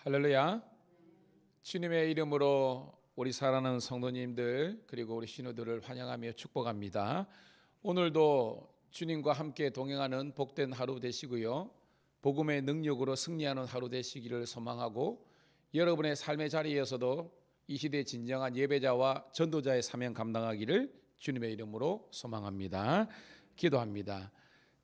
할렐루야. 주님의 이름으로 우리 사랑하는 성도님들 그리고 우리 신우들을 환영하며 축복합니다. 오늘도 주님과 함께 동행하는 복된 하루 되시고요, 복음의 능력으로 승리하는 하루 되시기를 소망하고, 여러분의 삶의 자리에서도 이 시대의 진정한 예배자와 전도자의 사명 감당하기를 주님의 이름으로 소망합니다. 기도합니다.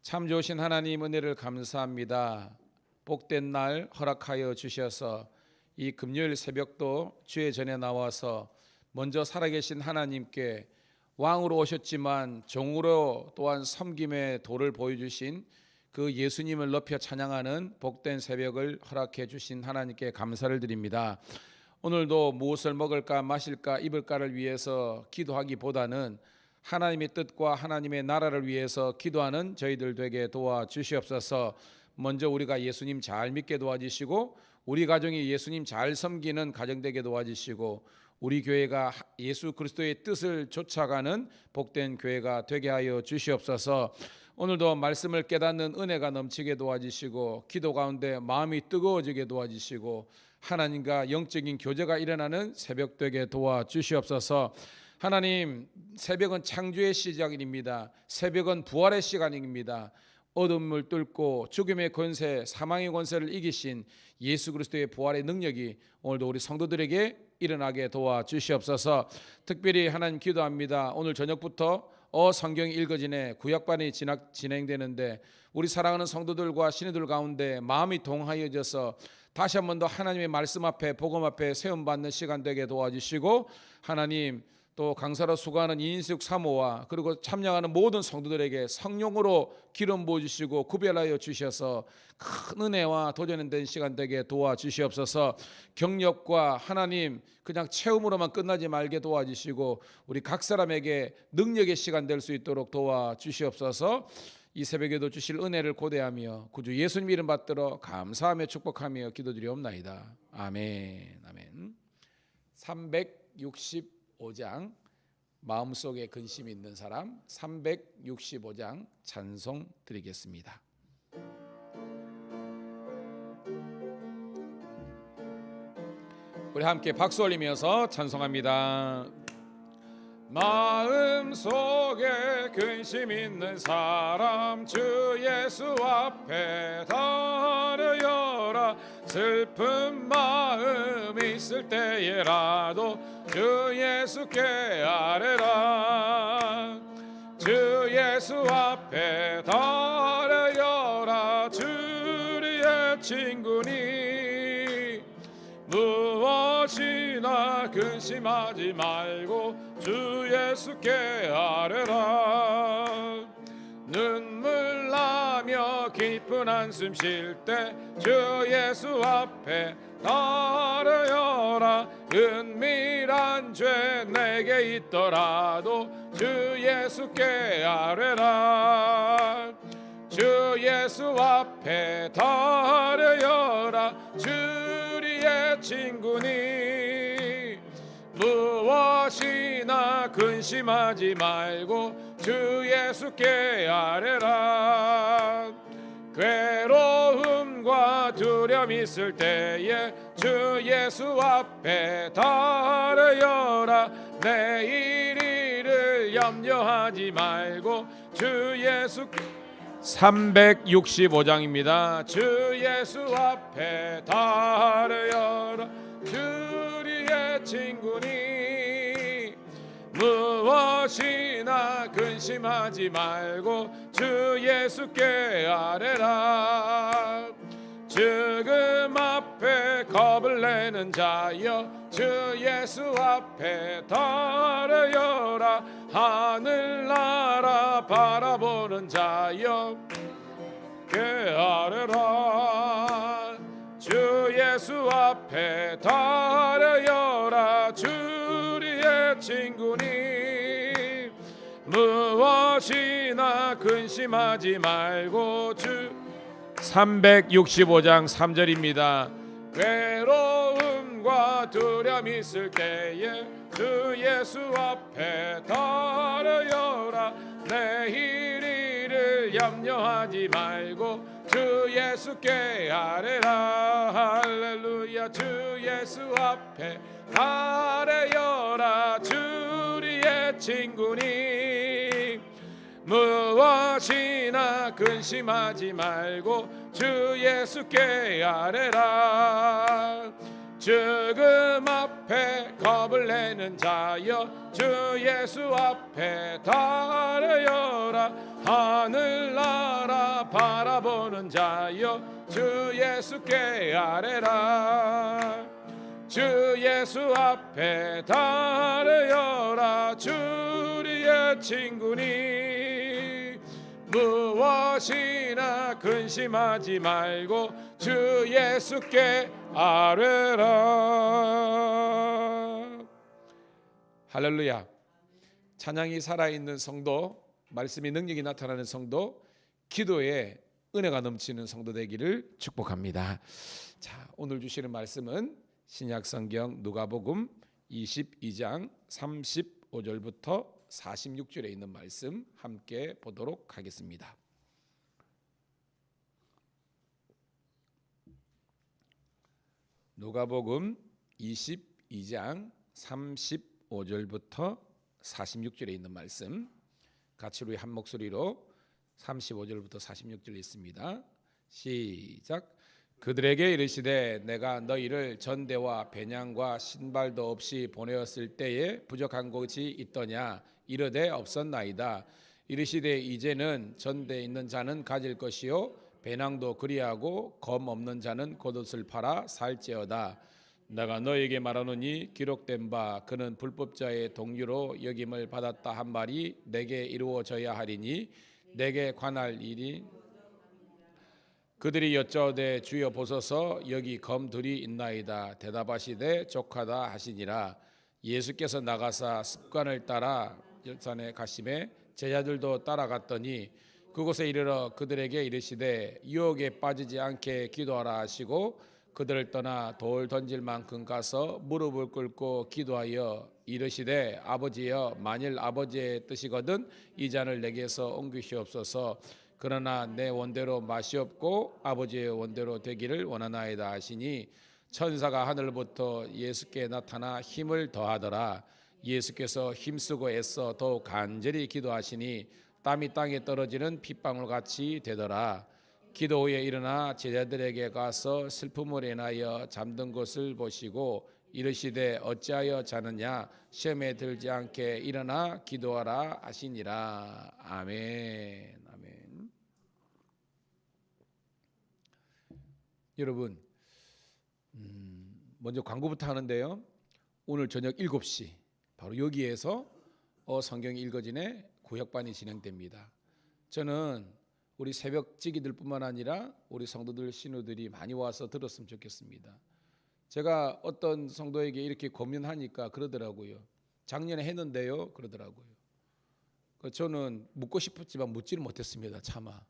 참 좋으신 하나님, 은혜를 감사합니다. 복된 날 허락하여 주셔서 이 금요일 새벽도 주의 전에 나와서 먼저 살아계신 하나님께 왕으로 오셨지만 종으로 또한 섬김의 도를 보여주신 그 예수님을 높여 찬양하는 복된 새벽을 허락해 주신 하나님께 감사를 드립니다. 오늘도 무엇을 먹을까 마실까 입을까를 위해서 기도하기보다는 하나님의 뜻과 하나님의 나라를 위해서 기도하는 저희들 되게 도와주시옵소서. 먼저 우리가 예수님 잘 믿게 도와주시고, 우리 가정이 예수님 잘 섬기는 가정 되게 도와주시고, 우리 교회가 예수 그리스도의 뜻을 쫓아가는 복된 교회가 되게 하여 주시옵소서. 오늘도 말씀을 깨닫는 은혜가 넘치게 도와주시고, 기도 가운데 마음이 뜨거워지게 도와주시고, 하나님과 영적인 교제가 일어나는 새벽 되게 도와주시옵소서. 하나님, 새벽은 창조의 시작입니다. 새벽은 부활의 시간입니다. 어둠을 뚫고 죽음의 권세, 사망의 권세를 이기신 예수 그리스도의 부활의 능력이 오늘도 우리 성도들에게 일어나게 도와주시옵소서. 특별히 하나님 기도합니다. 오늘 저녁부터 성경이 읽어지네 구약반이 진행되는데 우리 사랑하는 성도들과 신우들 가운데 마음이 동하여져서 다시 한 번 더 하나님의 말씀 앞에 복음 앞에 세움받는 시간 되게 도와주시고, 하나님 또 강사로 수고하는 이인숙 사모와 그리고 참여하는 모든 성도들에게 성령으로 기름 부어주시고 구별하여 주셔서 큰 은혜와 도전된 시간 되게 도와주시옵소서. 경력과 하나님 그냥 체험으로만 끝나지 말게 도와주시고, 우리 각 사람에게 능력의 시간 될 수 있도록 도와주시옵소서. 이 새벽에도 주실 은혜를 고대하며 구주 예수님 이름 받들어 감사하며 축복하며 기도드리옵나이다. 아멘. 아멘. 365장 마음속에 근심이 있는 사람, 365장 찬송 드리겠습니다. 우리 함께 박수 올리면서 찬송합니다. 마음속에 근심 있는 사람 주 예수 앞에 달려라. 슬픈 마음 있을 때에라도 주 예수께 아뢰라. 주 예수 앞에 달려라. 주리의 친구니 무엇이나 근심하지 말고 주 예수께 아뢰라. 눈물 나며 깊은 한숨 쉴 때 주 예수 앞에 달려라. 은밀한 죄 내게 있더라도 주 예수께 아뢰라. 주 예수 앞에 달려라. 주리의 친구니 무엇이나 근심하지 말고 주 예수께 아뢰라. 괴로움과 두려움 있을 때에 주 예수 앞에 달려라. 내일 일을 염려하지 말고 주 예수 365장입니다. 주 예수 앞에 달려라. 주리의 친구니 무엇이나 근심하지 말고 주 예수께 아뢰라. 죽음 앞에 겁을 내는 자여 주 예수 앞에 달려라. 하늘나라 바라보는 자여 그 아뢰라. 주 예수 앞에 달려라. 주리의 친구니 무엇이나 근심하지 말고 주 365장 3절입니다. 괴로움과 두려움 있을 때에 주 예수 앞에 달려라. 내일 일을 염려하지 말고 주 예수께 아뢰라. 할렐루야. 할렐루야. 주 예수 앞에 아뢰어라. 주리의 친구니 무엇이나 근심하지 말고 주 예수께 아뢰라. 죽음 앞에 겁을 내는 자여 주 예수 앞에 달려라. 하늘나라 바라보는 자여 주 예수께 아뢰라. 주 예수 앞에 달려라. 주리의 친구니 무엇이나 근심하지 말고 주 예수께 아뢰라. 할렐루야. 찬양이 살아있는 성도, 말씀의 능력이 나타나는 성도, 기도에 은혜가 넘치는 성도 되기를 축복합니다. 자, 오늘 주시는 말씀은 신약성경 누가복음 22장 35절부터 46절에 있는 말씀 함께 보도록 하겠습니다. 누가복음 22장 35절부터 46절에 있는 말씀 같이 우리 한 목소리로 35절부터 46절 있습니다. 시작. 그들에게 이르시되 내가 너희를 전대와 배냥과 신발도 없이 보내었을 때에 부족한 것이 있더냐. 이르되 없었나이다. 이르시되 이제는 전대에 있는 자는 가질 것이요 배낭도 그리하고 검 없는 자는 겉옷을 팔아 살지어다. 내가 너에게 말하노니 기록된 바 그는 불법자의 동류로 여김을 받았다 한 말이 내게 이루어져야 하리니 내게 관할 일이. 그들이 여짜오되 주여 보소서 여기 검들이 있나이다. 대답하시되 족하다 하시니라. 예수께서 나가사 습관을 따라 열산에 가심에 제자들도 따라갔더니 그곳에 이르러 그들에게 이르시되 유혹에 빠지지 않게 기도하라 하시고 그들을 떠나 돌 던질 만큼 가서 무릎을 꿇고 기도하여 이르시되 아버지여 만일 아버지의 뜻이거든 이 잔을 내게서 옮기시옵소서. 그러나 내 원대로 마시옵고 아버지의 원대로 되기를 원하나이다 하시니 천사가 하늘부터 예수께 나타나 힘을 더하더라. 예수께서 힘쓰고 애써 더욱 간절히 기도하시니 땀이 땅에 떨어지는 핏방울 같이 되더라. 기도 후에 일어나 제자들에게 가서 슬픔을 인하여 잠든 것을 보시고 이르시되 어찌하여 자느냐. 시험에 들지 않게 일어나 기도하라 하시니라. 아멘. 아멘. 여러분, 먼저 광고부터 하는데요. 오늘 저녁 7시 바로 여기에서 성경이 읽어지네 구역반이 진행됩니다. 저는 우리 새벽지기들뿐만 아니라 우리 성도들 신우들이 많이 와서 들었으면 좋겠습니다. 제가 어떤 성도에게 이렇게 고민하니까 그러더라고요. 작년에 했는데요 그러더라고요. 저는 묻고 싶었지만 묻지는 못했습니다. 차마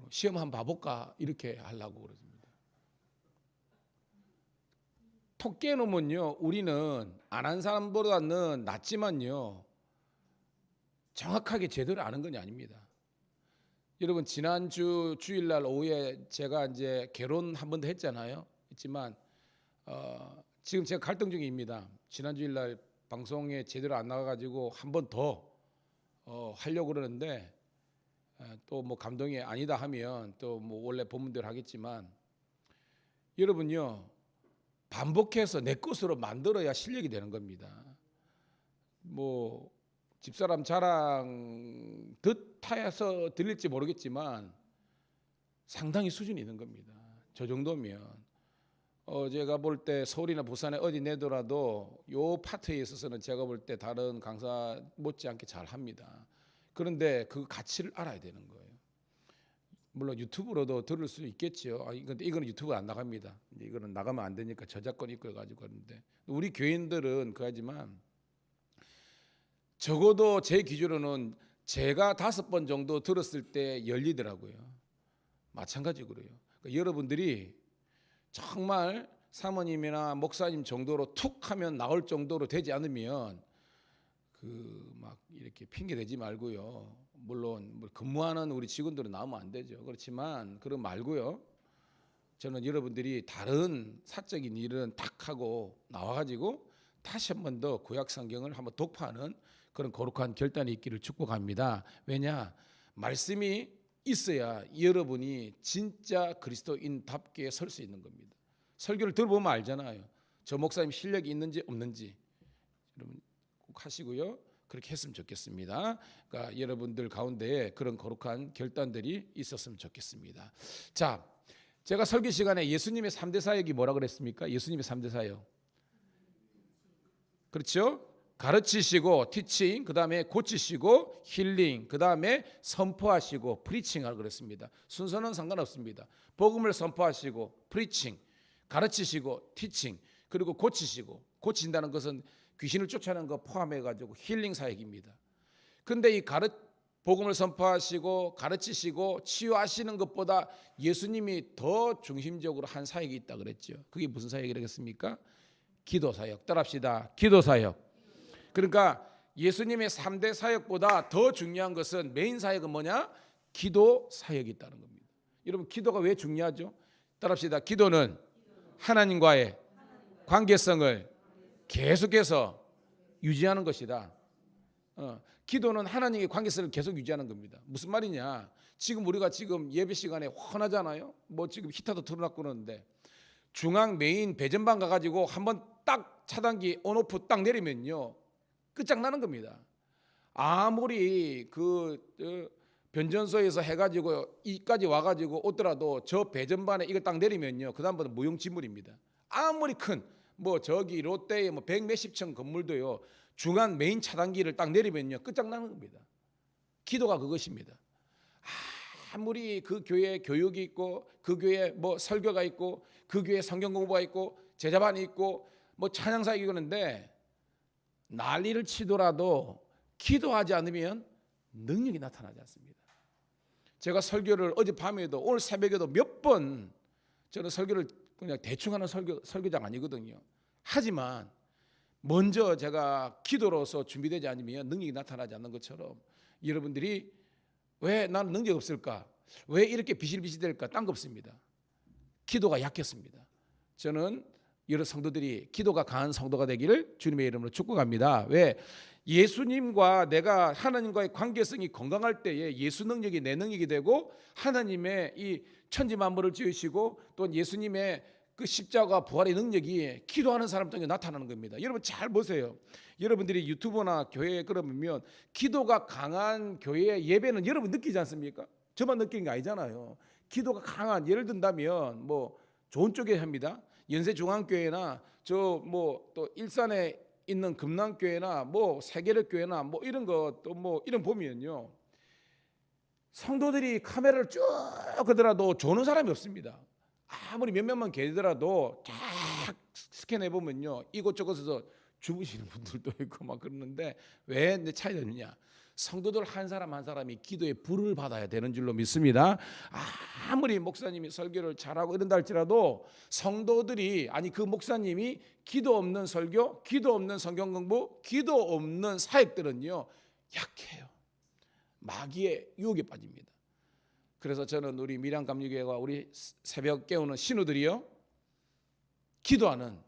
시험 한번 봐볼까 이렇게 하려고 그러십니다. 톡 깨놓으면요 우리는 안 한 사람보다는 낫지만요 정확하게 제대로 아는 건 아닙니다. 여러분 지난주 주일날 오후에 제가 이제 결혼 한 번 더 했잖아요. 했지만 지금 제가 갈등 중입니다. 지난 주일날 방송에 제대로 안 나가가지고 한 번 더 하려고 그러는데 또 뭐 감동이 아니다 하면 또 뭐 원래 본문대로 하겠지만 여러분요 반복해서 내 것으로 만들어야 실력이 되는 겁니다. 뭐 집사람 자랑 듯하여서 들릴지 모르겠지만 상당히 수준이 있는 겁니다. 저 정도면 제가 볼 때 서울이나 부산에 어디 내더라도 요 파트에 있어서는 제가 볼 때 다른 강사 못지않게 잘합니다. 그런데 그 가치를 알아야 되는 거예요. 물론 유튜브로도 들을 수 있겠지요. 근데 이거는 유튜브에 안 나갑니다. 이거는 나가면 안 되니까 저작권 있고 해가지고 하는데 우리 교인들은 그하지만 적어도 제 기준으로는 제가 5번 정도 들었을 때 열리더라고요. 마찬가지로 그래요. 그러니까 여러분들이 정말 사모님이나 목사님 정도로 툭 하면 나올 정도로 되지 않으면 막 이렇게 핑계 대지 말고요. 물론 근무하는 우리 직원들은 나오면 안 되죠. 그렇지만 그런 말고요. 저는 여러분들이 다른 사적인 일은 탁 하고 나와가지고 다시 한 번 더 구약 성경을 한번 독파하는 그런 거룩한 결단이 있기를 축복합니다. 왜냐? 말씀이 있어야 여러분이 진짜 그리스도인답게 설 수 있는 겁니다. 설교를 들어보면 알잖아요. 저 목사님 실력이 있는지 없는지. 여러분 꼭 하시고요. 그렇게 했으면 좋겠습니다. 그러니까 여러분들 가운데 그런 거룩한 결단들이 있었으면 좋겠습니다. 자, 제가 설교 시간에 예수님의 3대 사역이 뭐라 그랬습니까? 예수님의 3대 사역. 그렇죠? 가르치시고 티칭, 그다음에 고치시고 힐링, 그다음에 선포하시고 프리칭하라고 그랬습니다. 순서는 상관없습니다. 복음을 선포하시고 프리칭, 가르치시고 티칭, 그리고 고치시고, 고친다는 것은 귀신을 쫓아내는 거 포함해 가지고 힐링 사역입니다. 근데 이 복음을 선포하시고 가르치시고 치유하시는 것보다 예수님이 더 중심적으로 한 사역이 있다 그랬죠. 그게 무슨 사역이라겠습니까? 기도 사역. 따라합시다. 기도 사역. 그러니까 예수님의 3대 사역보다 더 중요한 것은 메인 사역은 뭐냐? 기도 사역이 있다는 겁니다. 여러분 기도가 왜 중요하죠? 따라합시다. 기도는 하나님과의 관계성을 계속해서 유지하는 것이다. 기도는 하나님의 관계성을 계속 유지하는 겁니다. 무슨 말이냐? 지금 우리가 지금 예배 시간에 환하잖아요. 뭐 지금 히터도 틀어놨고 그러는데 중앙 메인 배전방 가가지고 한번 딱 차단기 온오프 딱 내리면요 끝장나는 겁니다. 아무리 그 변전소에서 해가지고 이까지 와가지고 오더라도 저 배전반에 이걸 딱 내리면요 그 다음부터 무용지물입니다. 아무리 큰 뭐 저기 롯데의 뭐 100몇십 층 건물도요 중앙 메인 차단기를 딱 내리면요 끝장나는 겁니다. 기도가 그것입니다. 아무리 그 교회에 교육이 있고 그 교회에 뭐 설교가 있고 그 교회에 성경 공부가 있고 제자반이 있고 뭐 찬양사역이 그러는데 난리를 치더라도 기도하지 않으면 능력이 나타나지 않습니다. 제가 설교를 어젯밤에도 오늘 새벽에도 몇 번 저는 설교를 그냥 대충 하는 설교장 아니거든요. 하지만 먼저 제가 기도로서 준비되지 않으면 능력이 나타나지 않는 것처럼 여러분들이 왜 나는 능력이 없을까? 왜 이렇게 비실비실될까? 딴 거 없습니다. 기도가 약했습니다. 저는 여러 성도들이 기도가 강한 성도가 되기를 주님의 이름으로 축복합니다. 왜? 예수님과 내가 하나님과의 관계성이 건강할 때에 예수 능력이 내 능력이 되고 하나님의 이 천지 만물을 지으시고 또 예수님의 그 십자가 부활의 능력이 기도하는 사람 중에 나타나는 겁니다. 여러분 잘 보세요. 여러분들이 유튜브나 교회에 그러면 기도가 강한 교회의 예배는 여러분 느끼지 않습니까? 저만 느끼는 게 아니잖아요. 기도가 강한 예를 든다면 뭐 좋은 쪽에 합니다. 연세중앙교회나 저 뭐 또 일산에 있는 금남교회나 뭐 세계력교회나 뭐 이런 거 또 뭐 이런 보면요 성도들이 카메라를 쭉 하더라도 조는 사람이 없습니다. 아무리 몇몇만 계더라도 쫙 스캔해 보면요 이곳저곳에서 죽으시는 분들도 있고 막 그러는데 왜 내 차이가 있느냐? 성도들 한 사람 한 사람이 기도의 불을 받아야 되는 줄로 믿습니다. 아무리 목사님이 설교를 잘하고 이런다 할지라도 성도들이 아니 그 목사님이 기도 없는 설교, 기도 없는 성경 공부, 기도 없는 사역들은요 약해요. 마귀의 유혹에 빠집니다. 그래서 저는 우리 밀양감리교회와 우리 새벽 깨우는 신우들이요 기도하는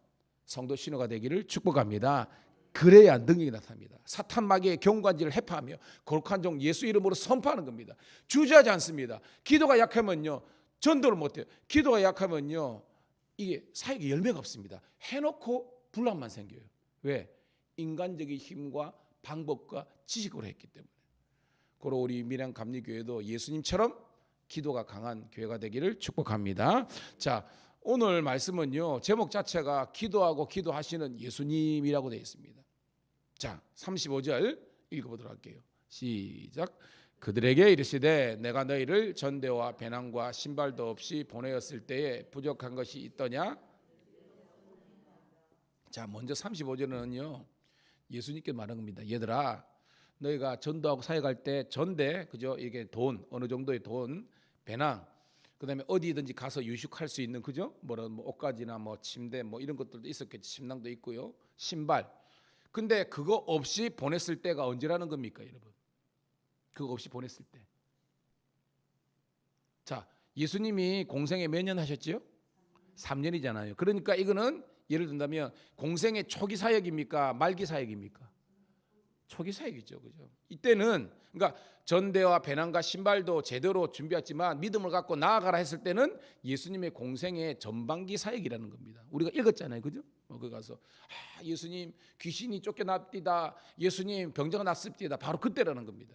성도 신우가 되기를 축복합니다. 그래야 능력이 나타납니다. 사탄 마귀의 경관지를 해파하며 거룩한 종 예수 이름으로 선포하는 겁니다. 주저하지 않습니다. 기도가 약하면요 전도를 못해요. 기도가 약하면요 이게 사역에 열매가 없습니다. 해놓고 분란만 생겨요. 왜? 인간적인 힘과 방법과 지식으로 했기 때문에. 그리고 우리 밀양 감리교회도 예수님처럼 기도가 강한 교회가 되기를 축복합니다. 자, 오늘 말씀은요 제목 자체가 기도하고 기도하시는 예수님이라고 되어 있습니다. 자, 35절 읽어보도록 할게요. 시작. 그들에게 이르시되 내가 너희를 전대와 배낭과 신발도 없이 보내었을 때에 부족한 것이 있더냐? 자, 먼저 35절은요 예수님께 말한 겁니다. 얘들아, 너희가 전도하고 사역할 때 전대, 그죠? 이게 돈, 어느 정도의 돈, 배낭, 그다음에 어디든지 가서 유식할 수 있는, 그죠? 뭐 옷가지나 뭐 침대 뭐 이런 것들도 있었겠지. 침낭도 있고요. 신발. 근데 그거 없이 보냈을 때가 언제라는 겁니까, 여러분? 그거 없이 보냈을 때. 자, 예수님이 공생에 몇 년 하셨지요? 3년이잖아요. 그러니까 이거는 예를 든다면 공생의 초기 사역입니까? 말기 사역입니까? 초기 사역이죠. 그죠? 이때는 그러니까 전대와 배낭과 신발도 제대로 준비했지만 믿음을 갖고 나아가라 했을 때는 예수님의 공생의 전반기 사역이라는 겁니다. 우리가 읽었잖아요. 그죠? 거기 가서 예수님 귀신이 쫓겨납디다. 예수님 병자가 낫습디다. 바로 그때라는 겁니다.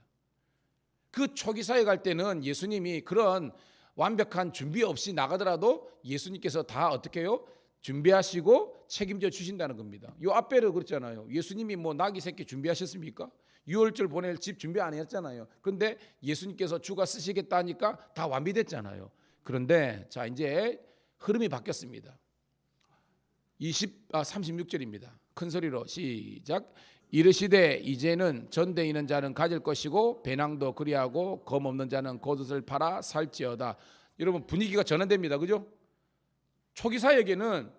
그 초기 사역할 때는 예수님이 그런 완벽한 준비 없이 나가더라도 예수님께서 다 어떻게 해요? 준비하시고 책임져 주신다는 겁니다. 요 앞에를 그랬잖아요. 예수님이 뭐 나귀 새끼 준비하셨습니까? 유월절 보낼 집 준비 안 했잖아요. 그런데 예수님께서 주가 쓰시겠다 하니까 다 완비됐잖아요. 그런데 자 이제 흐름이 바뀌었습니다. 36절입니다. 큰 소리로 시작. 이르시되 이제는 전대 있는 자는 가질 것이고 배낭도 그리하고 검 없는 자는 겉옷을 팔아 살지어다. 여러분 분위기가 전환됩니다. 그죠? 초기 사역에는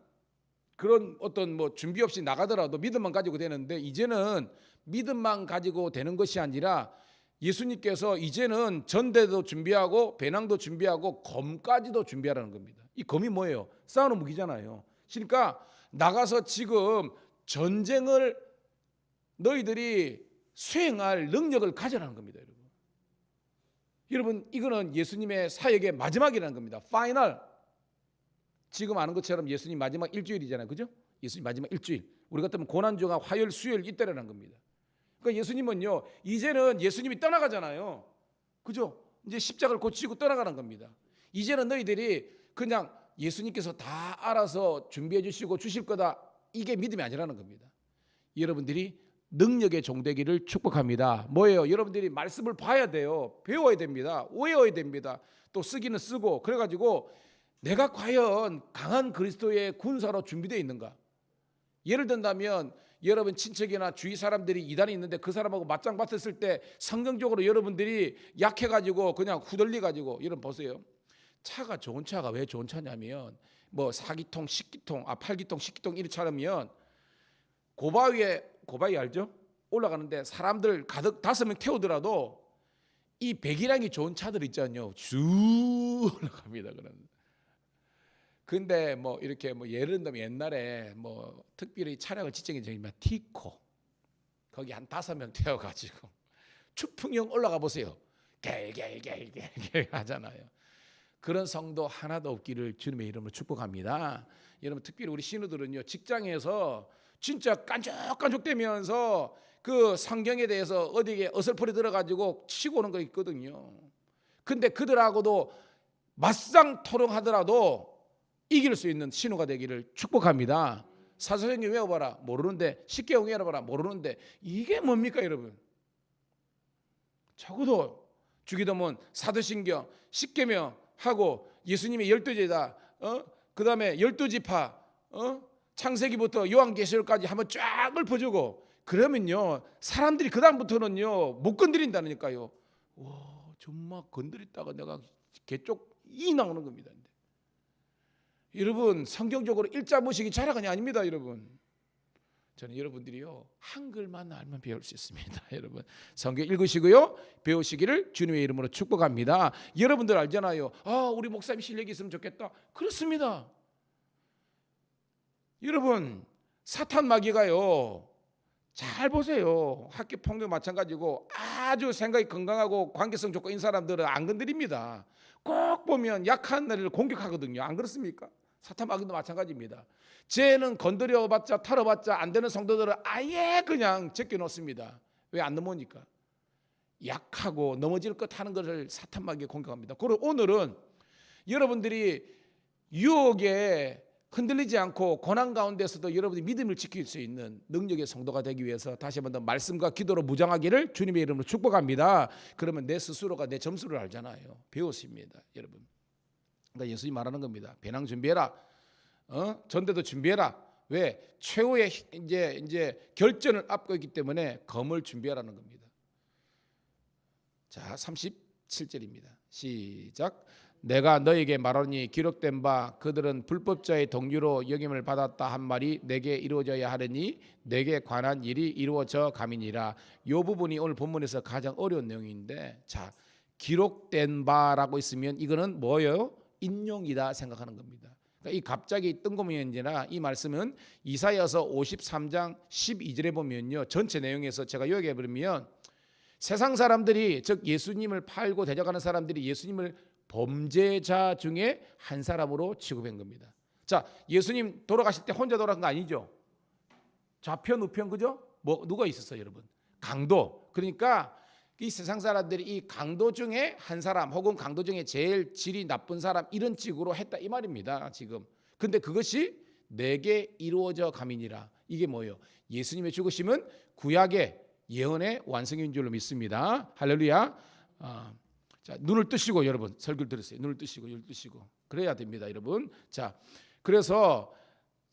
그런 어떤 뭐 준비 없이 나가더라도 믿음만 가지고 되는데 이제는 믿음만 가지고 되는 것이 아니라 예수님께서 이제는 전대도 준비하고 배낭도 준비하고 검까지도 준비하라는 겁니다. 이 검이 뭐예요? 싸우는 무기잖아요. 그러니까 나가서 지금 전쟁을 너희들이 수행할 능력을 가져라는 겁니다. 여러분 이거는 예수님의 사역의 마지막이라는 겁니다. 파이널. 지금 아는 것처럼 예수님 마지막 일주일이잖아요. 그죠? 예수님 마지막 일주일. 우리 같으면 고난주가 화요일 수요일 이때라는 겁니다. 그러니까 예수님은요 이제는 예수님이 떠나가잖아요. 그죠? 이제 십자가를 고치고 떠나가는 겁니다. 이제는 너희들이 그냥 예수님께서 다 알아서 준비해 주시고 주실 거다. 이게 믿음이 아니라는 겁니다. 여러분들이 능력의 종되기를 축복합니다. 뭐예요? 여러분들이 말씀을 봐야 돼요. 배워야 됩니다. 외워야 됩니다. 또 쓰기는 쓰고 그래가지고 내가 과연 강한 그리스도의 군사로 준비되어 있는가? 예를 든다면 여러분 친척이나 주위 사람들이 이단이 있는데 그 사람하고 맞짱 붙었을 때 성경적으로 여러분들이 약해가지고 그냥 후들리가지고 여러분 보세요. 차가 좋은 차가 왜 좋은 차냐면 뭐 4기통, 10기통, 8기통, 10기통 이런 차라면 고바위 알죠? 올라가는데 사람들 가득 5명 태우더라도 이 배기량이 좋은 차들 있잖아요. 쭉 올라갑니다. 그러면. 근데 뭐 이렇게 뭐 예를 들면 옛날에 뭐 특별히 차량을 지정해 주면 티코 거기 한 5명 태워가지고 추풍령 올라가 보세요. 갤갤갤갤갤 하잖아요. 그런 성도 하나도 없기를 주님의 이름으로 축복합니다. 여러분 특별히 우리 신우들은요 직장에서 진짜 깐족깐족대면서 그 성경에 대해서 어디에 어설프게 들어가지고 치고 오는 거 있거든요. 근데 그들하고도 맞상 토론하더라도 이길 수 있는 신우가 되기를 축복합니다. 사도행전 외워봐라 모르는데 십계명 외워봐라 모르는데 이게 뭡니까 여러분? 적어도 주기도문 사도신경 십계명 하고 예수님의 12제자 그 다음에 12지파 창세기부터 요한계시록까지 한번 쫙 읊어주고 그러면요 사람들이 그 다음부터는요 못 건드린다니까요. 와 정말 건드렸다가 내가 개쪽이 나오는 겁니다. 여러분 성경적으로 일자무식이 자랑이 아닙니다. 여러분 저는 여러분들이요 한글만 알면 배울 수 있습니다. 여러분 성경 읽으시고요 배우시기를 주님의 이름으로 축복합니다. 여러분들 알잖아요. 우리 목사님 실력이 있으면 좋겠다. 그렇습니다. 여러분 사탄 마귀가요 잘 보세요. 학교 폭력 마찬가지고 아주 생각이 건강하고 관계성 좋고 인 사람들은 안 건드립니다. 꼭 보면 약한 나를 공격하거든요. 안 그렇습니까? 사탄 마귀도 마찬가지입니다. 쟤는 건드려봤자 털어봤자 안 되는 성도들은 아예 그냥 제껴놓습니다. 왜 안 넘어오니까? 약하고 넘어질 것 하는 것을 사탄 마귀가 공격합니다. 그리고 오늘은 여러분들이 유혹에 흔들리지 않고 고난 가운데서도 여러분이 믿음을 지킬 수 있는 능력의 성도가 되기 위해서 다시 한번 더 말씀과 기도로 무장하기를 주님의 이름으로 축복합니다. 그러면 내 스스로가 내 점수를 알잖아요. 배웠습니다, 여러분. 그러니까 예수님 말하는 겁니다. 배낭 준비해라. 전대도 준비해라. 왜? 최후의 이제 결전을 앞두고 있기 때문에 검을 준비하라는 겁니다. 자, 37절입니다. 시작. 내가 너에게 말하니 기록된 바 그들은 불법자의 동류로 여김을 받았다 한 말이 내게 이루어져야 하려니 내게 관한 일이 이루어져 감이니라. 이 부분이 오늘 본문에서 가장 어려운 내용인데 자 기록된 바라고 있으면 이거는 뭐예요? 인용이다 생각하는 겁니다. 그러니까 이 갑자기 뜬금이니라 이 말씀은 이사야서 53장 12절에 보면요, 전체 내용에서 제가 요약해 버리면 세상 사람들이, 즉 예수님을 팔고 대적하는 사람들이 예수님을 범죄자 중에 한 사람으로 취급한 겁니다. 자, 예수님 돌아가실 때 혼자 돌아간 거 아니죠? 좌편 우편, 그죠? 뭐 누가 있었어요, 여러분? 강도. 그러니까 이 세상 사람들이 이 강도 중에 한 사람, 혹은 강도 중에 제일 질이 나쁜 사람, 이런 식으로 했다 이 말입니다, 지금. 근데 그것이 내게 이루어져 가미니라. 이게 뭐예요? 예수님의 죽으심은 구약의 예언의 완성인 줄로 믿습니다. 할렐루야. 자, 눈을 뜨시고, 여러분 설교를 들으세요. 눈을 뜨시고 그래야 됩니다, 여러분. 자, 그래서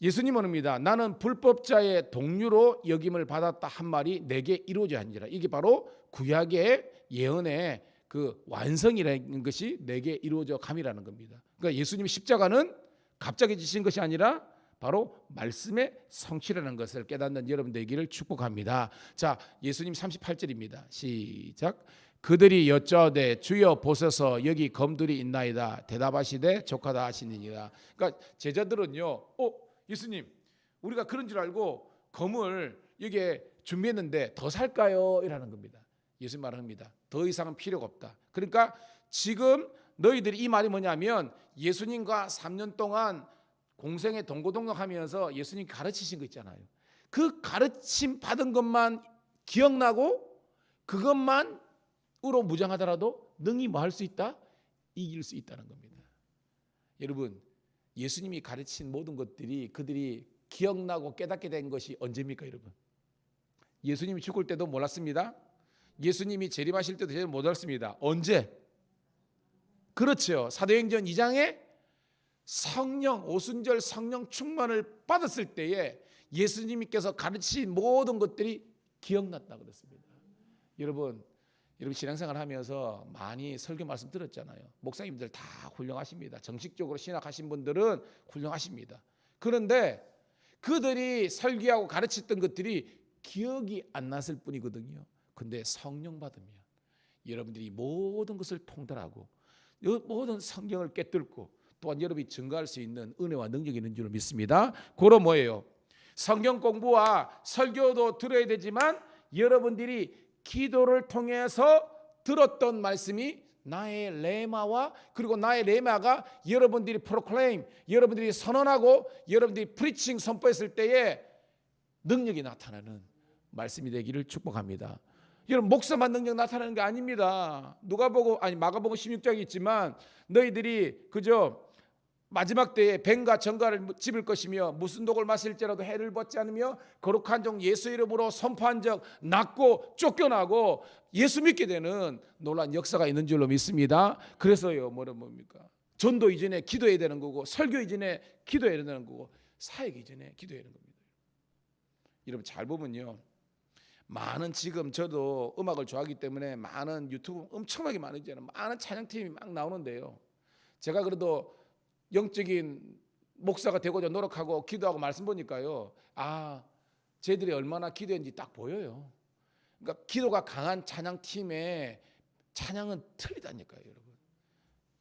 예수님은 합니다. 나는 불법자의 동류로 여김을 받았다 한 말이 내게 이루어져야 하니라. 이게 바로 구약의 예언의 그 완성이라는 것이 내게 이루어져 감이라는 겁니다. 그러니까 예수님의 십자가는 갑자기 지신 것이 아니라 바로 말씀의 성취라는 것을 깨닫는 여러분 되기를 축복합니다. 자, 예수님 38절입니다. 시작. 그들이 여짜오되 주여 보소서 여기 검들이 있나이다. 대답하시되 족하다 하시니라. 그러니까 제자들은요, 예수님, 우리가 그런 줄 알고 검을 여기에 준비했는데 더 살까요? 이라는 겁니다. 예수님 말합니다. 더 이상은 필요가 없다. 그러니까 지금 너희들이, 이 말이 뭐냐면 예수님과 3년 동안 공생에 동고동락하면서 예수님 가르치신 거 있잖아요. 그 가르침 받은 것만 기억나고 그것만으로 무장하더라도 능히 뭐 할 수 있다? 이길 수 있다는 겁니다. 여러분, 예수님이 가르친 모든 것들이 그들이 기억나고 깨닫게 된 것이 언제입니까, 여러분? 예수님이 죽을 때도 몰랐습니다. 예수님이 재림하실 때도 제대로 못 알았습니다. 언제? 그렇죠. 사도행전 2장에 성령, 오순절 성령 충만을 받았을 때에 예수님께서 가르친 모든 것들이 기억났다 그랬습니다. 여러분 신앙생활 하면서 많이 설교 말씀 들었잖아요. 목사님들 다 훌륭하십니다. 정식적으로 신학하신 분들은 훌륭하십니다. 그런데 그들이 설교하고 가르쳤던 것들이 기억이 안 났을 뿐이거든요. 근데 성령 받으면 여러분들이 모든 것을 통달하고 모든 성경을 깨뚫고 또한 여러분이 증거할 수 있는 은혜와 능력이 있는 줄 믿습니다. 그럼 뭐예요? 성경 공부와 설교도 들어야 되지만 여러분들이 기도를 통해서 들었던 말씀이 나의 레마와, 그리고 나의 레마가 여러분들이 프로클레임, 여러분들이 선언하고 여러분들이 프리칭 선포했을 때에 능력이 나타나는 말씀이 되기를 축복합니다. 여러분, 목사만 능력 나타나는 게 아닙니다. 마가복음 16장이 있지만 너희들이 그저 마지막 때에 뱀과 정갈을 집을 것이며 무슨 독을 마실지라도 해를 벗지 않으며 거룩한 종 예수 이름으로 선포한 적 낫고 쫓겨나고 예수 믿게 되는 놀라운 역사가 있는 줄로 믿습니다. 그래서요, 뭡니까? 전도 이전에 기도해야 되는 거고, 설교 이전에 기도해야 되는 거고, 사역 이전에 기도해야 되는 겁니다. 여러분 잘 보면요, 많은, 지금 저도 음악을 좋아하기 때문에 많은 유튜브 엄청나게 많으잖아요. 많은 찬양팀이 막 나오는데요, 제가 그래도 영적인 목사가 되고자 노력하고 기도하고 말씀 보니까요, 쟤들이 얼마나 기도했는지 딱 보여요. 그러니까 기도가 강한 찬양팀의 찬양은 틀리다니까요, 여러분.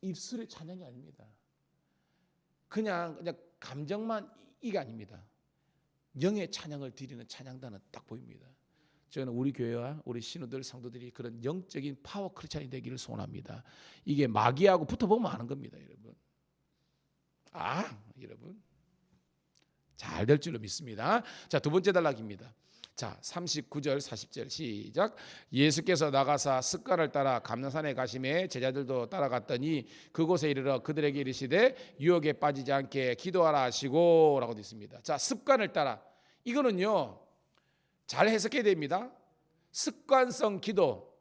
입술의 찬양이 아닙니다. 그냥 감정만 이게 아닙니다. 영의 찬양을 드리는 찬양단은 딱 보입니다. 저는 우리 교회와 우리 신우들 성도들이 그런 영적인 파워 크리스찬이 되기를 소원합니다. 이게 마귀하고 붙어보면 아는 겁니다, 여러분. 여러분 잘 될 줄로 믿습니다. 자, 두 번째 단락입니다. 자, 39절 40절 시작. 예수께서 나가사 습관을 따라 감람산에 가시매 제자들도 따라갔더니 그곳에 이르러 그들에게 이르시되 유혹에 빠지지 않게 기도하라 하시고 라고 되어 있습니다. 자, 습관을 따라, 이거는요 잘 해석해야 됩니다. 습관성 기도,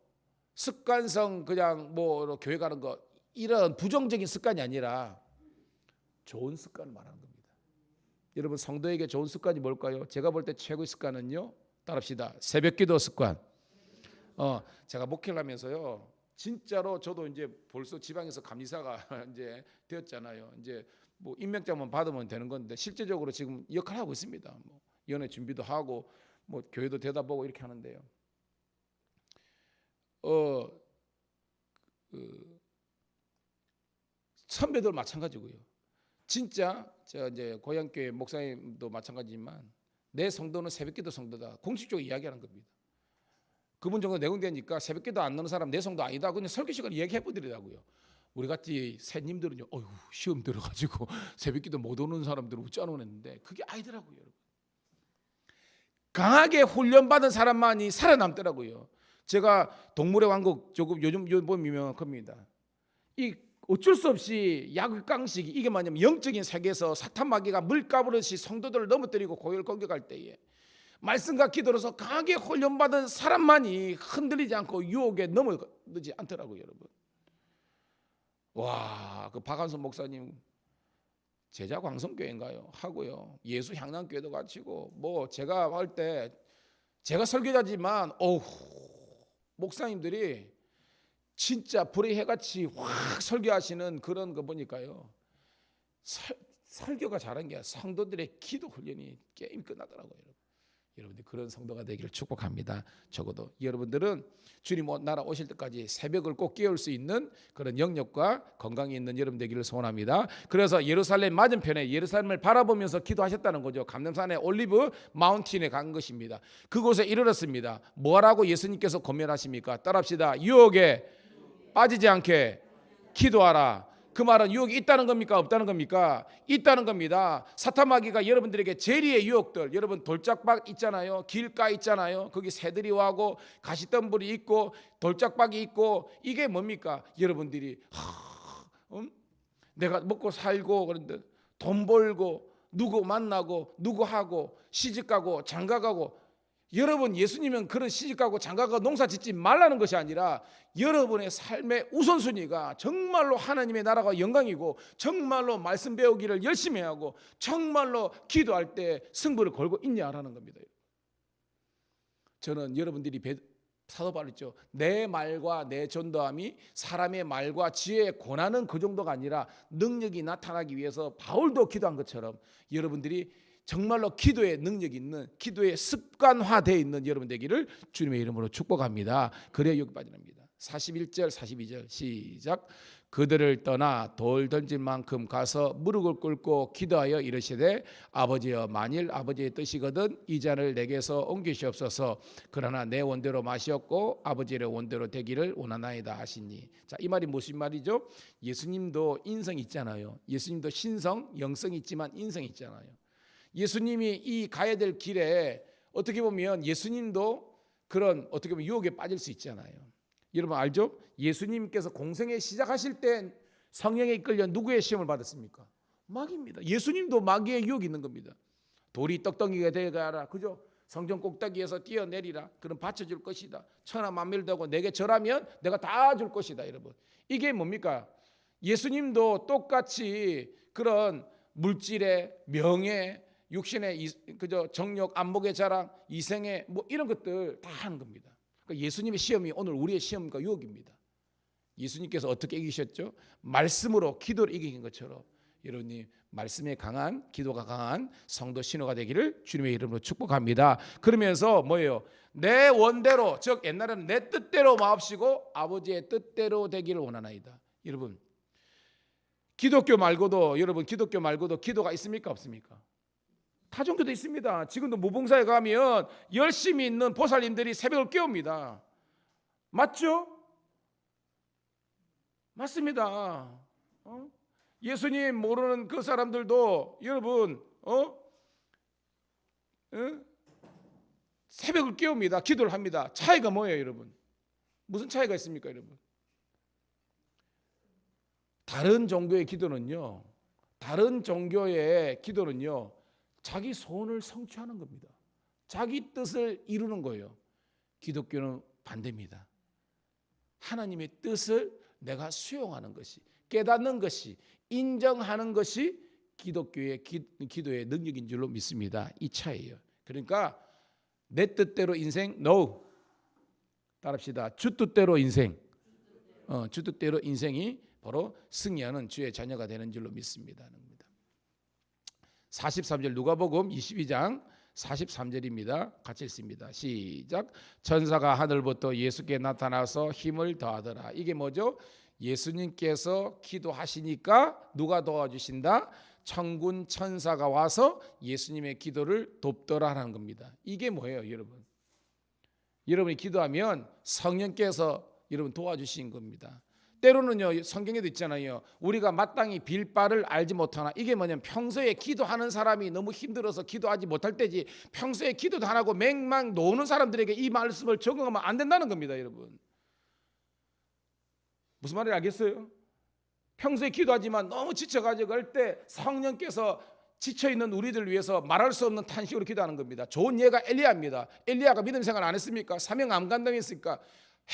습관성 그냥 교회 가는 거, 이런 부정적인 습관이 아니라 좋은 습관을 말하는 겁니다. 여러분, 성도에게 좋은 습관이 뭘까요? 제가 볼 때 최고의 습관은요, 따라합시다. 새벽기도 습관. 제가 목회를 하면서요, 진짜로 저도 이제 벌써 지방에서 감리사가 이제 되었잖아요. 이제 임명장만 받으면 되는 건데 실제적으로 지금 역할을 하고 있습니다. 연애 준비도 하고 교회도 대답하고 이렇게 하는데요. 선배들 마찬가지고요. 진짜 저 이제 고향교회 목사님도 마찬가지지만 내 성도는 새벽기도 성도다. 공식적으로 이야기하는 겁니다. 그분 정도 내공되니까 새벽기도 안 넣는 사람 내 성도 아니다. 그냥 설교 시간에 얘기해 보더라고요. 우리 같이 새님들은요, 어휴 시험 들어가지고 새벽기도 못 오는 사람들은 웃지 않으면 했는데 그게 아니더라고요, 여러분. 강하게 훈련받은 사람만이 살아남더라고요. 제가 동물의 왕국 조금 요즘 보면 유명한 겁니다. 이 어쩔 수 없이 약강식이 이게 뭐냐면 영적인 세계에서 사탄 마귀가 물가부르듯이 성도들을 넘어뜨리고 고요를 공격할 때에 말씀과 기도로서 강하게 훈련받은 사람만이 흔들리지 않고 유혹에 넘어가지 않더라고요, 여러분. 와, 그 박한선 목사님 제자 광성교회인가요? 하고요. 예수 향남교회도 가지고 뭐 제가 할 때 제가 설교자지만 목사님들이 진짜 불의 해같이 확 설교하시는 그런 거 보니까요. 설교가 잘한 게 아니라 성도들의 기도 훈련이 게임 끝나더라고요, 여러분. 여러분들 그런 성도가 되기를 축복합니다. 적어도 여러분들은 주님 나라 오실 때까지 새벽을 꼭 깨울 수 있는 그런 영역과 건강이 있는 여러분 되기를 소원합니다. 그래서 예루살렘 맞은편에 예루살렘을 바라보면서 기도하셨다는 거죠. 감람산의 올리브 마운틴에 간 것입니다. 그곳에 이르렀습니다. 뭐라고 예수님께서 권면하십니까? 따라합시다. 유혹에 빠지지 않게 기도하라. 그 말은 유혹이 있다는 겁니까? 없다는 겁니까? 있다는 겁니다. 사탄 마귀가 여러분들에게 재리의 유혹들, 여러분 돌짝박 있잖아요. 길가 있잖아요. 거기 새들이 와고 가시덤불이 있고 돌짝박이 있고 이게 뭡니까? 여러분들이 내가 먹고 살고 그런데 돈 벌고 누구 만나고 누구 하고 시집가고 장가가고 여러분 예수님은 그런 시집가고 장가가고 농사 짓지 말라는 것이 아니라 여러분의 삶의 우선순위가 정말로 하나님의 나라가 영광이고 정말로 말씀 배우기를 열심히 하고 정말로 기도할 때 승부를 걸고 있냐라는 겁니다. 저는 여러분들이 사도 바울이죠. 내 말과 내 전도함이 사람의 말과 지혜의 권한은 그 정도가 아니라 능력이 나타나기 위해서 바울도 기도한 것처럼 여러분들이 정말로 기도의 능력이 있는 기도의 습관화되어 있는 여러분 되기를 주님의 이름으로 축복합니다. 그래야 여기 빠져납니다. 41절 42절 시작. 그들을 떠나 돌 던질 만큼 가서 무릎을 꿇고 기도하여 이르시되 아버지여 만일 아버지의 뜻이거든 이 잔을 내게서 옮기시옵소서. 그러나 내 원대로 마시옵고 아버지의 원대로 되기를 원하나이다 하시니. 자, 이 말이 무슨 말이죠? 예수님도 인성이 있잖아요. 예수님도 신성 영성이 있지만 인성이 있잖아요. 예수님이 이 가야 될 길에 어떻게 보면 예수님도 그런 어떻게 보면 유혹에 빠질 수 있잖아요. 여러분 알죠? 예수님께서 공생애 시작하실 때 성령에 이끌려 누구의 시험을 받았습니까? 마귀입니다. 예수님도 마귀의 유혹이 있는 겁니다. 돌이 떡덩이가 되어가라. 그죠? 성전 꼭대기에서 뛰어내리라. 그럼 바쳐줄 것이다. 천하 만민을 되고 내게 절하면 내가 다 줄 것이다. 여러분 이게 뭡니까? 예수님도 똑같이 그런 물질의 명예 육신의 그저 정욕, 안목의 자랑, 이생의 뭐 이런 것들 다 하는 겁니다. 그러니까 예수님의 시험이 오늘 우리의 시험과 유혹입니다. 예수님께서 어떻게 이기셨죠? 말씀으로 기도를 이긴 것처럼 여러분이 말씀에 강한 기도가 강한 성도 신호가 되기를 주님의 이름으로 축복합니다. 그러면서 뭐예요? 내 원대로 즉 옛날에는 내 뜻대로 마옵시고 아버지의 뜻대로 되기를 원하나이다. 여러분 기독교 말고도 여러분 기독교 말고도 기도가 있습니까? 없습니까? 타종교도 있습니다. 지금도 무봉사에 가면 열심히 있는 보살님들이 새벽을 깨웁니다. 맞죠? 맞습니다. 예수님 모르는 그 사람들도 여러분 새벽을 깨웁니다. 기도를 합니다. 차이가 뭐예요, 여러분? 무슨 차이가 있습니까, 여러분? 다른 종교의 기도는요. 자기 소원을 성취하는 겁니다. 자기 뜻을 이루는 거예요. 기독교는 반대입니다. 하나님의 뜻을 내가 수용하는 것이, 깨닫는 것이, 인정하는 것이 기독교의 기도의 능력인 줄로 믿습니다. 이 차이예요. 그러니까 내 뜻대로 인생 no. 따라합시다. 주 뜻대로 인생. 주 뜻대로 인생이 바로 승리하는 주의 자녀가 되는 줄로 믿습니다. 43절 누가복음 22장 43절입니다. 같이 읽습니다. 시작. 천사가 하늘부터 예수께 나타나서 힘을 더하더라. 이게 뭐죠? 예수님께서 기도하시니까 누가 도와주신다? 천군 천사가 와서 예수님의 기도를 돕더라라는 겁니다. 이게 뭐예요, 여러분? 여러분이 기도하면 성령께서 여러분 도와주신 겁니다. 때로는요, 성경에도 있잖아요. 우리가 마땅히 빌 바를 알지 못하나, 이게 뭐냐면 평소에 기도하는 사람이 너무 힘들어서 기도하지 못할 때지, 평소에 기도도 안 하고 맹망 노는 사람들에게 이 말씀을 적용하면 안 된다는 겁니다, 여러분. 무슨 말인지 알겠어요? 평소에 기도하지만 너무 지쳐가지고 할 때 성령께서 지쳐있는 우리들 위해서 말할 수 없는 탄식으로 기도하는 겁니다. 좋은 예가 엘리야입니다. 엘리야가 믿음 생활 안 했습니까? 사명 안 감당했습니까?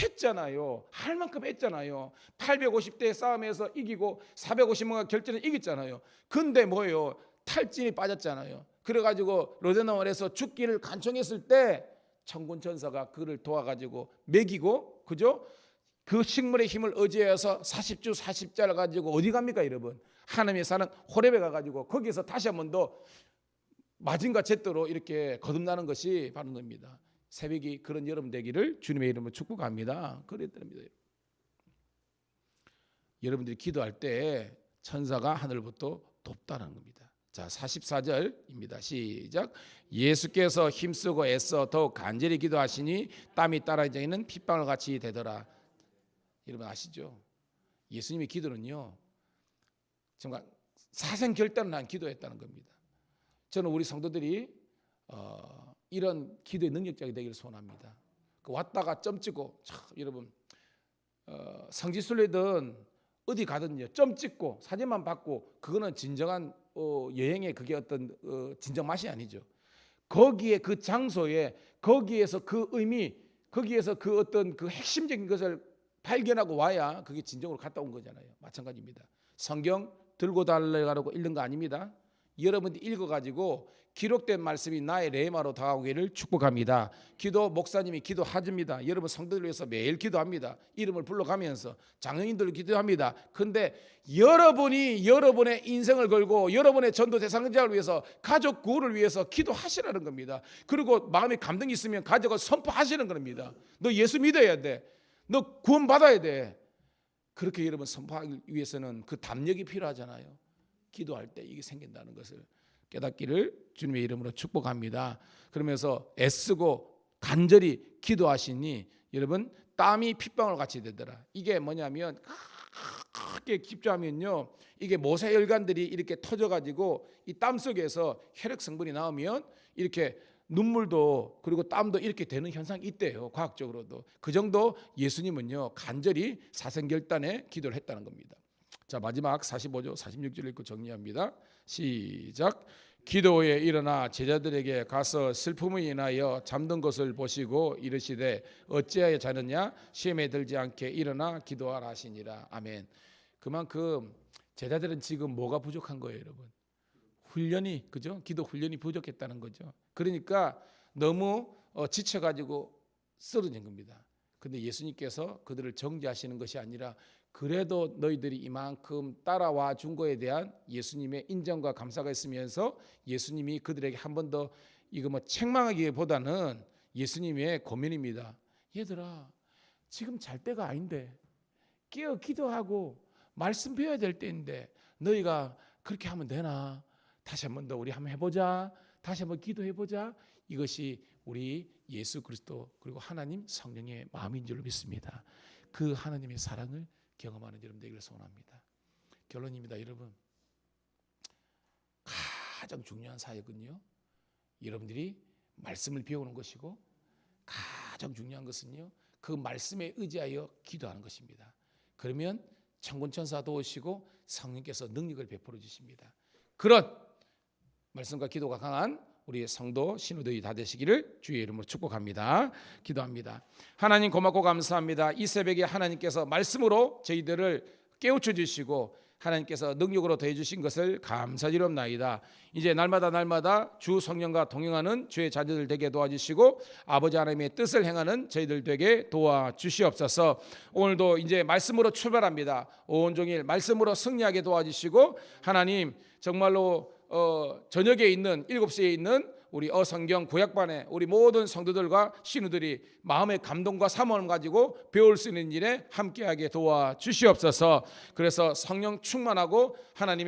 했잖아요. 할 만큼 했잖아요. 850대 싸움에서 이기고 450명과 결전에 이겼잖아요. 근데 뭐예요? 탈진이 빠졌잖아요. 그래가지고 로데나원에서 죽기를 간청했을 때 천군 천사가 그를 도와가지고 먹이고, 그죠? 그 식물의 힘을 의지해서 40주 40자를 가지고 어디 갑니까, 여러분? 하나님의 사는 호렙에 가가지고 거기에서 다시 한 번 더 마진과 잿더로 이렇게 거듭나는 것이 바로 겁니다. 새벽이 그런 여러분 되기를 주님의 이름으로 축복합니다. 그랬답니다. 여러분들이 기도할 때 천사가 하늘부터 돕다는 겁니다. 자, 44절입니다. 시작. 예수께서 힘쓰고 애써 더욱 간절히 기도하시니 땀이 떨어지는 핏방울 같이 되더라. 여러분 아시죠? 예수님의 기도는요, 정말 사생결단을 한 기도했다는 겁니다. 저는 우리 성도들이 이런 기도의 능력자가 되기를 소원합니다. 왔다가 점 찍고, 여러분 성지순례든 어디 가든요, 점 찍고 사진만 받고 그거는 진정한 여행의 그게 어떤 진정 맛이 아니죠. 거기에 그 장소에, 거기에서 그 의미, 거기에서 그 어떤 그 핵심적인 것을 발견하고 와야 그게 진정으로 갔다 온 거잖아요. 마찬가지입니다. 성경 들고 달려가라고 읽는 거 아닙니다. 여러분들이 읽어가지고 기록된 말씀이 나의 레마로 다가오기를 축복합니다. 기도 목사님이 기도하십니다. 여러분 성도들 위해서 매일 기도합니다. 이름을 불러가면서 장로님들 기도합니다. 근데 여러분이 여러분의 인생을 걸고 여러분의 전도 대상자를 위해서, 가족 구원을 위해서 기도하시라는 겁니다. 그리고 마음에 감동이 있으면 가족을 선포하시는 겁니다. 너 예수 믿어야 돼. 너 구원 받아야 돼. 그렇게 여러분 선포하기 위해서는 그 담력이 필요하잖아요. 기도할 때 이게 생긴다는 것을 깨닫기를 주님의 이름으로 축복합니다. 그러면서 애쓰고 간절히 기도하시니 여러분 땀이 핏방울 같이 되더라. 이게 뭐냐면 크게 집중하면요, 이게 모세혈관들이 이렇게 터져가지고 이 땀 속에서 혈액 성분이 나오면 이렇게 눈물도 그리고 땀도 이렇게 되는 현상이 있대요. 과학적으로도. 그 정도 예수님은요 간절히 사생결단에 기도를 했다는 겁니다. 자, 마지막 45절 46절 읽고 정리합니다. 시작. 기도에 일어나 제자들에게 가서 슬픔을 인하여 잠든 것을 보시고 이르시되 어찌하여 자느냐, 시험에 들지 않게 일어나 기도하라 하시니라. 아멘. 그만큼 제자들은 지금 뭐가 부족한 거예요, 여러분? 훈련이, 그죠? 기도 훈련이 부족했다는 거죠. 그러니까 너무 지쳐가지고 쓰러진 겁니다. 근데 예수님께서 그들을 정죄하시는 것이 아니라 그래도 너희들이 이만큼 따라와 준 거에 대한 예수님의 인정과 감사가 있으면서 예수님이 그들에게 한 번 더 이거 뭐 책망하기보다는 예수님의 고민입니다. 얘들아, 지금 잘 때가 아닌데, 깨어 기도하고 말씀 배워야 될 때인데 너희가 그렇게 하면 되나? 다시 한 번 더 우리 한번 해보자. 다시 한번 기도해보자. 이것이 우리 예수 그리스도 그리고 하나님 성령의 마음인 줄로 믿습니다. 그 하나님의 사랑을 경험하는 여러분 되기를 소원합니다. 결론입니다. 여러분, 가장 중요한 사역은요, 여러분들이 말씀을 배우는 것이고, 가장 중요한 것은요 그 말씀에 의지하여 기도하는 것입니다. 그러면 천군천사도 오시고 성령께서 능력을 베풀어 주십니다. 그런 말씀과 기도가 강한 우리 성도 신우들이 다 되시기를 주의 이름으로 축복합니다. 기도합니다. 하나님 고맙고 감사합니다. 이 새벽에 하나님께서 말씀으로 저희들을 깨우쳐 주시고 하나님께서 능력으로 더해 주신 것을 감사드리옵나이다. 이제 날마다 주 성령과 동행하는 주의 자녀들 되게 도와주시고 아버지 하나님의 뜻을 행하는 저희들 되게 도와주시옵소서. 오늘도 이제 말씀으로 출발합니다. 온종일 말씀으로 승리하게 도와주시고 하나님 정말로 저녁에 있는 7시에 있는 우리 어성경 구약반에 우리 모든 성도들과 신우들이 마음의 감동과 사모함을 가지고 배울 수 있는 일에 함께하게 도와주시옵소서. 그래서 성령 충만하고 하나님의